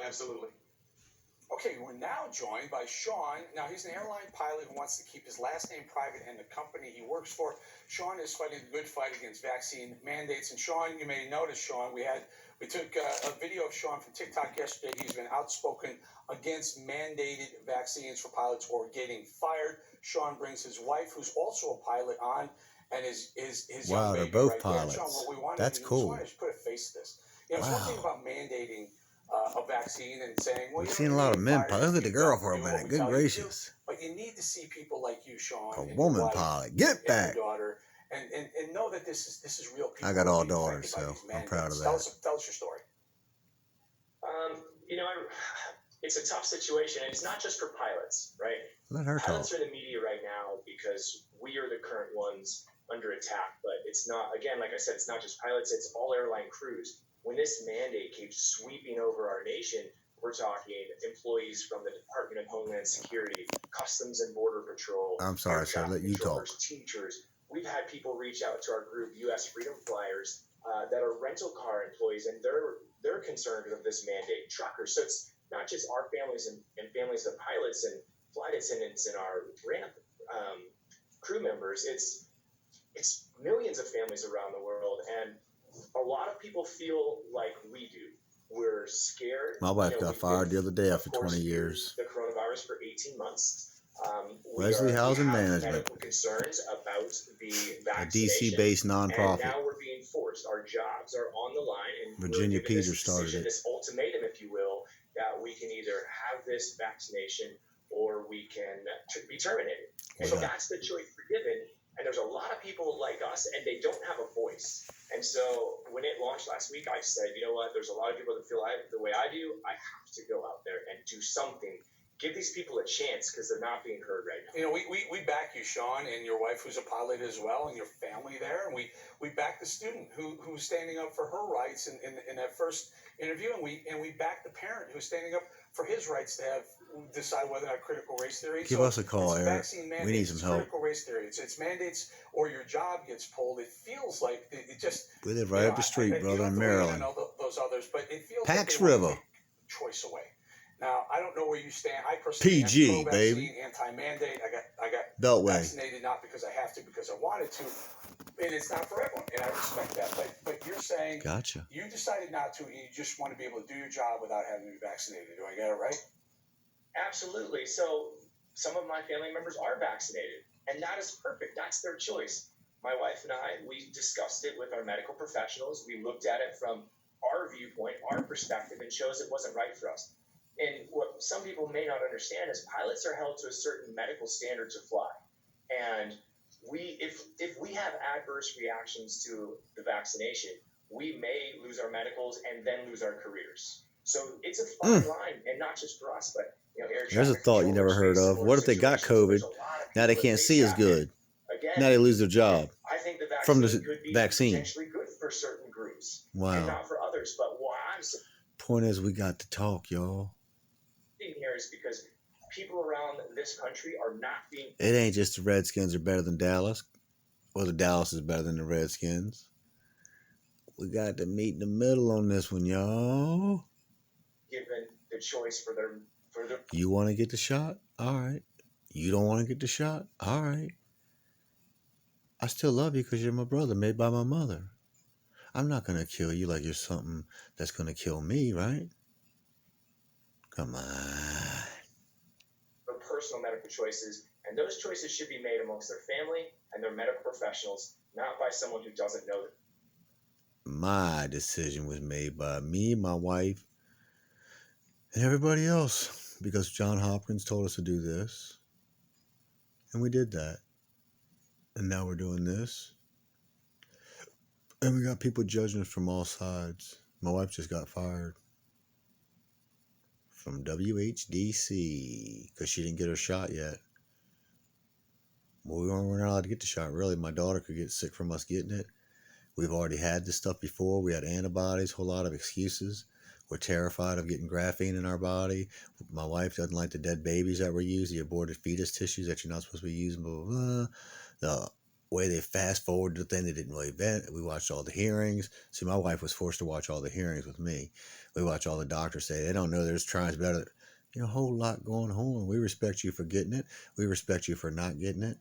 Absolutely. Okay, we're now joined by Sean. Now, he's an airline pilot who wants to keep his last name private and the company he works for. Sean is fighting the good fight against vaccine mandates. And Sean, you may notice, Sean, we took a video of Sean from TikTok yesterday. He's been outspoken against mandated vaccines for pilots or getting fired. Sean brings his wife, who's also a pilot, on, and his wow, young they're baby both right pilots. there. Sean, what we wanted That's to do, cool. we wanted to put a face to this. You know, it's one thing about mandating a vaccine and saying, well, we've seen a lot of men pilots. Look at the girl for a minute. Good gracious. But you need to see people like you, Sean, A and woman your wife, pilot. Get back. and your daughter, and know that this is real people. I got all daughters, so I'm proud of that. Tell us your story. You know, it's a tough situation, and it's not just for pilots, right? Let her talk. Pilots are in the media right now because we are the current ones under attack, but it's not, again, like I said, it's not just pilots, it's all airline crews. When this mandate keeps sweeping over our nation, we're talking employees from the Department of Homeland Security, Customs and Border Patrol. I'm sorry, sir. Let you talk. Teachers. We've had people reach out to our group, U.S. Freedom Flyers, that are rental car employees, and they're concerned of this mandate. Truckers. So it's not just our families and families of pilots and flight attendants and our ramp crew members. It's millions of families around the world, and a lot of people feel like we do. We're scared. My wife got fired the other day after 20 years. The coronavirus for 18 months. Leslie Housing Management. Medical concerns about the a vaccination. DC-based nonprofit. And now we're being forced. Our jobs are on the line. And Virginia Peters started it. This ultimatum, if you will, that we can either have this vaccination or we can be terminated. And so that's the choice we're given. And there's a lot of people like us, and they don't have a voice. And so when it launched last week, I said, you know what, there's a lot of people that feel the way I do. I have to go out there and do something. Give these people a chance because they're not being heard right now. You know, we back you, Sean, and your wife who's a pilot as well, and your family there. And we back the student who's standing up for her rights in that first interview, and we back the parent who's standing up for his rights to decide whether or not critical race theory. Give us a call, Eric. We need some help. Critical race theory. It's mandates or your job gets pulled. It feels like it just. We live right up the street, brother, in Maryland. I don't know those others, but it feels Pax like River. Choice away. Now, I don't know where you stand. I personally PG, am pro-vaccine, baby. Anti-mandate. I got Beltway. vaccinated not because I have to, because I wanted to. And it's not for everyone, and I respect that. But you're saying gotcha. You decided not to, and you just want to be able to do your job without having to be vaccinated. Do I get it right? Absolutely. So some of my family members are vaccinated, and that is perfect. That's their choice. My wife and I, we discussed it with our medical professionals. We looked at it from our viewpoint, our perspective, and chose it wasn't right for us. And what some people may not understand is pilots are held to a certain medical standard to fly. And if we have adverse reactions to the vaccination, we may lose our medicals and then lose our careers. So it's a fine line, and not just for us, but there's a thought you never heard of. What if they got COVID? Now they can't see as good. Again, now they lose their job. I think the vaccine from the could be vaccine. Potentially good for certain groups, wow. and not for others. But why I'm point is, we got to talk, y'all. Here is because people around this country are not being. It ain't just the Redskins are better than Dallas, or the Dallas is better than the Redskins. We got to meet in the middle on this one, y'all. Given the choice for their. You want to get the shot? All right. You don't want to get the shot? All right. I still love you because you're my brother, made by my mother. I'm not going to kill you like you're something that's going to kill me, right? Come on. For personal medical choices, and those choices should be made amongst their family and their medical professionals, not by someone who doesn't know them. My decision was made by me, my wife, and everybody else, because John Hopkins told us to do this. And we did that. And now we're doing this. And we got people judging us from all sides. My wife just got fired from WHDC because she didn't get her shot yet. Well, we're not allowed to get the shot, really. My daughter could get sick from us getting it. We've already had this stuff before. We had antibodies, a whole lot of excuses. We're terrified of getting graphene in our body. My wife doesn't like the dead babies that were used, the aborted fetus tissues that you're not supposed to be using, blah, blah, blah. way they fast forward the thing, they didn't really event. We watched all the hearings. See, my wife was forced to watch all the hearings with me. We watch all the doctors say they don't know there's trying better. You know, a whole lot going on. We respect you for getting it. We respect you for not getting it.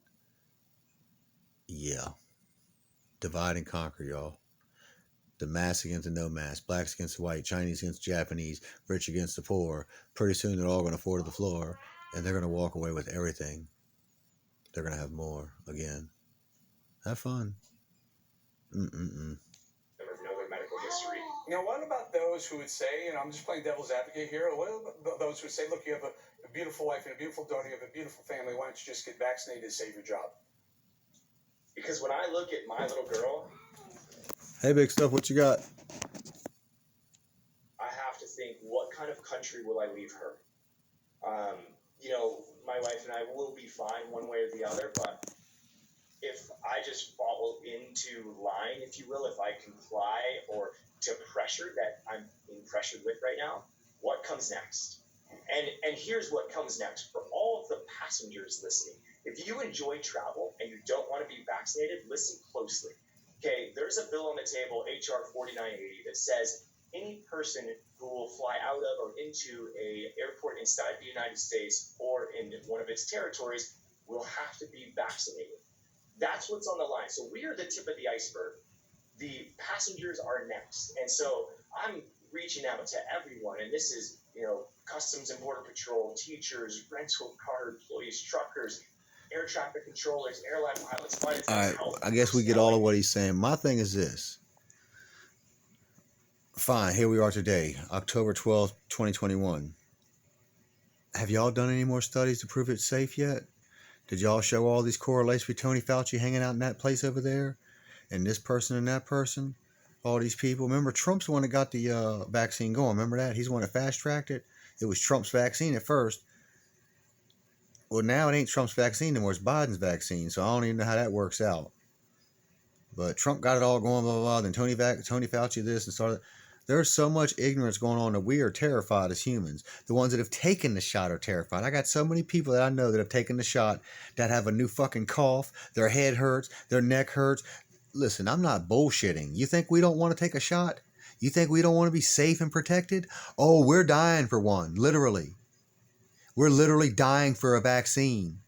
Yeah. Divide and conquer, y'all. The mask against the no mask, blacks against the white, Chinese against Japanese, rich against the poor. Pretty soon they're all going to fall to the floor, and they're going to walk away with everything. They're going to have more again. Have fun. Know their medical history. Now, what about those who would say, and I'm just playing devil's advocate here, what about those who would say, look, you have a beautiful wife and a beautiful daughter, you have a beautiful family, why don't you just get vaccinated to save your job? Because when I look at my little girl, hey, big stuff, what you got? I have to think, what kind of country will I leave her? You know, my wife and I will be fine one way or the other, but if I just fall into line, if you will, if I comply or to pressure that I'm being pressured with right now, what comes next? And here's what comes next for all of the passengers listening. If you enjoy travel and you don't want to be vaccinated, listen closely. Okay, there's a bill on the table, HR 4980, that says any person who will fly out of or into a airport inside the United States or in one of its territories will have to be vaccinated. That's what's on the line. So we are the tip of the iceberg. The passengers are next. And so I'm reaching out to everyone, and this is, you know, Customs and Border Patrol, teachers, rental car employees, truckers, air traffic controllers, airline pilots, flight attendants. All right, I guess we get all of what he's saying. My thing is this. Fine, here we are today, October 12th, 2021. Have y'all done any more studies to prove it's safe yet? Did y'all show all these correlations with Tony Fauci hanging out in that place over there? And this person and that person? All these people? Remember, Trump's the one that got the vaccine going. Remember that? He's the one that fast-tracked it. It was Trump's vaccine at first. Well, now it ain't Trump's vaccine anymore. It's Biden's vaccine. So I don't even know how that works out. But Trump got it all going, blah, blah, blah. Then Tony Fauci this and started. There's so much ignorance going on that we are terrified as humans. The ones that have taken the shot are terrified. I got so many people that I know that have taken the shot that have a new fucking cough. Their head hurts. Their neck hurts. Listen, I'm not bullshitting. You think we don't want to take a shot? You think we don't want to be safe and protected? Oh, we're dying for one, literally. We're literally dying for a vaccine.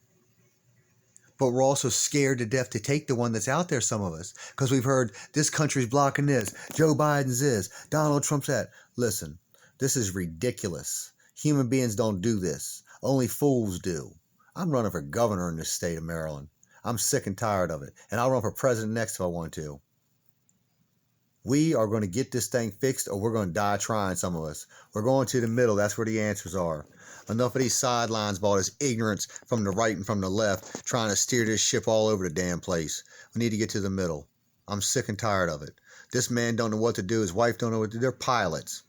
But we're also scared to death to take the one that's out there, some of us, because we've heard this country's blocking this, Joe Biden's this, Donald Trump's that. Listen, this is ridiculous. Human beings don't do this. Only fools do. I'm running for governor in this state of Maryland. I'm sick and tired of it. And I'll run for president next if I want to. We are going to get this thing fixed, or we're going to die trying, some of us. We're going to the middle. That's where the answers are. Enough of these sidelines, all this ignorance from the right and from the left, trying to steer this ship all over the damn place. We need to get to the middle. I'm sick and tired of it. This man don't know what to do. His wife don't know what to do. They're pilots.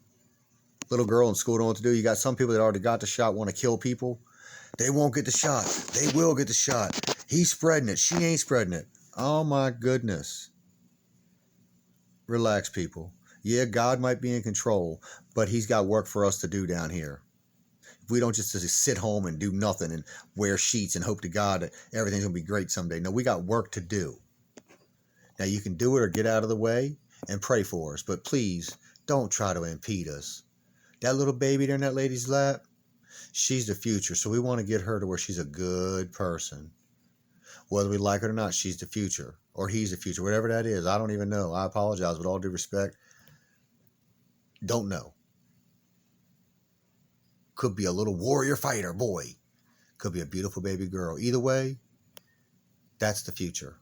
Little girl in school don't know what to do. You got some people that already got the shot, want to kill people. They won't get the shot. They will get the shot. He's spreading it. She ain't spreading it. Oh my goodness. Relax, people. Yeah, God might be in control, but he's got work for us to do down here. If we don't just sit home and do nothing and wear sheets and hope to God that everything's going to be great someday. No, we got work to do. Now, you can do it or get out of the way and pray for us, but please don't try to impede us. That little baby there in that lady's lap, she's the future, so we want to get her to where she's a good person. Whether we like it or not, she's the future, or he's the future, whatever that is. I don't even know. I apologize with all due respect. Don't know. Could be a little warrior fighter boy. Could be a beautiful baby girl. Either way, that's the future.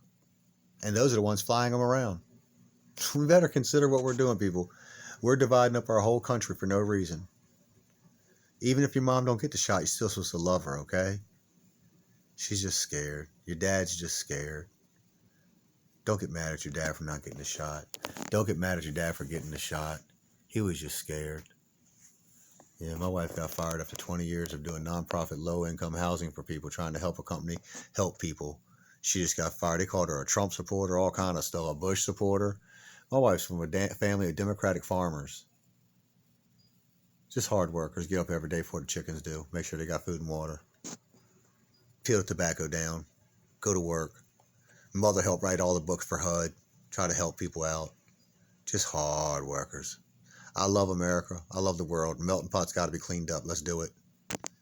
And those are the ones flying them around. We better consider what we're doing, people. We're dividing up our whole country for no reason. Even if your mom don't get the shot, you're still supposed to love her, okay? She's just scared. Your dad's just scared. Don't get mad at your dad for not getting the shot. Don't get mad at your dad for getting the shot. He was just scared. Yeah, my wife got fired after 20 years of doing nonprofit low-income housing for people, trying to help a company help people. She just got fired. They called her a Trump supporter, all kind of stuff, a Bush supporter. My wife's from a family of Democratic farmers. Just hard workers. Get up every day before the chickens do. Make sure they got food and water. Peel the tobacco down. Go to work. Mother helped write all the books for HUD, try to help people out. Just hard workers. I love America. I love the world. Melting pot's got to be cleaned up. Let's do it.